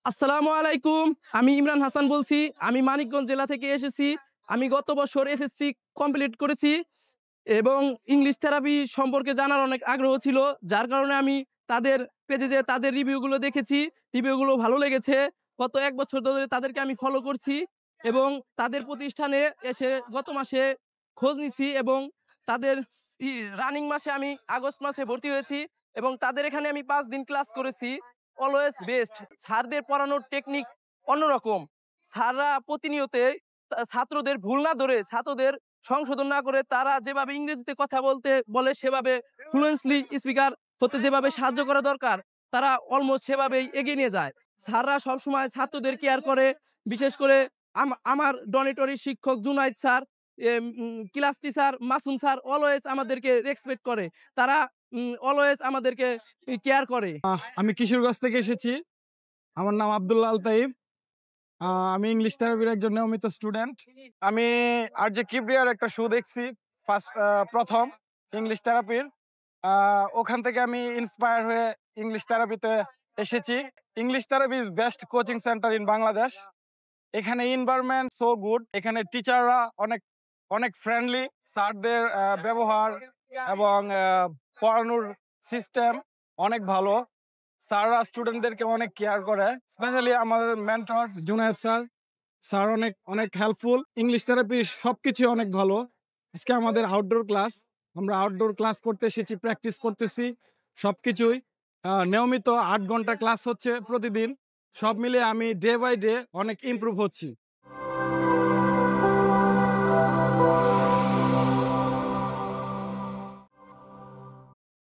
আসসালামু আলাইকুম। আমি ইমরান হাসান বলছি। আমি মানিকগঞ্জ জেলা থেকে এসেছি। আমি গত বছর এসএসসি কমপ্লিট করেছি এবং ইংলিশ থেরাপি সম্পর্কে জানার অনেক আগ্রহ ছিল। যার কারণে আমি তাদের পেজে যেয়ে তাদের রিভিউগুলো দেখেছি। রিভিউগুলো ভালো লেগেছে। গত ১ বছর ধরে তাদেরকে আমি ফলো করছি এবং তাদের প্রতিষ্ঠানে এসে গত মাসে খোঁজ নিছি এবং তাদের রানিং মাসে আমি আগস্ট মাসে ভর্তি হয়েছি এবং তাদের এখানে আমি ৫ দিন ক্লাস করেছি। Always best. স্যারদের পড়ানোর টেকনিক অন্যরকম। স্যাররা প্রতিনিয়তে ছাত্রদের ভুল না ধরে, ছাত্রদের সংশোধন না করে তারা যেভাবে ইংরেজিতে কথা বলতে বলে সেভাবে ফ্লুয়েন্টলি স্পিকার হতে যেভাবে সাহায্য করা দরকার, তারা অলমোস্ট সেভাবেই এগিয়ে নিয়ে যায়। স্যাররা সবসময় ছাত্রদের কেয়ার করে। বিশেষ করে আমার ডনেটরি শিক্ষক Junaid sir, class teacher Masum sir always আমাদেরকে রেসপেক্ট করে। তারা অলওয়েজ আমাদেরকে কেয়ার করে। আমি কিশোরগঞ্জ থেকে এসেছি। আমার নাম আব্দুল্লাহ আল তাইব। আমি ইংলিশ থেরাপির একজন নিয়মিত স্টুডেন্ট। আমি আরজে কিবরিয়ার একটা শো দেখছি প্রথম ইংলিশ থেরাপির। ওখান থেকে আমি ইন্সপায়ার হয়ে ইংলিশ থেরাপিতে এসেছি। English therapy is best coaching centre in Bangladesh. এখানে এনভায়রনমেন্ট সো গুড। এখানে টিচাররা অনেক অনেক ফ্রেন্ডলি। স্যারদের ব্যবহার এবং পড়ানোর সিস্টেম অনেক ভালো। স্যাররা স্টুডেন্টদেরকে অনেক কেয়ার করে। স্পেশালি আমাদের মেন্টর জুনায়েদ স্যার, স্যার অনেক অনেক হেল্পফুল। ইংলিশ থেরাপি সবকিছু অনেক ভালো। আজকে আমাদের আউটডোর ক্লাস, আমরা আউটডোর ক্লাস করতে এসেছি, প্র্যাকটিস করতেছি সবকিছুই। নিয়মিত ৮ ঘন্টা ক্লাস হচ্ছে প্রতিদিন। সব মিলিয়ে আমি ডে বাই ডে অনেক ইমপ্রুভ হচ্ছি।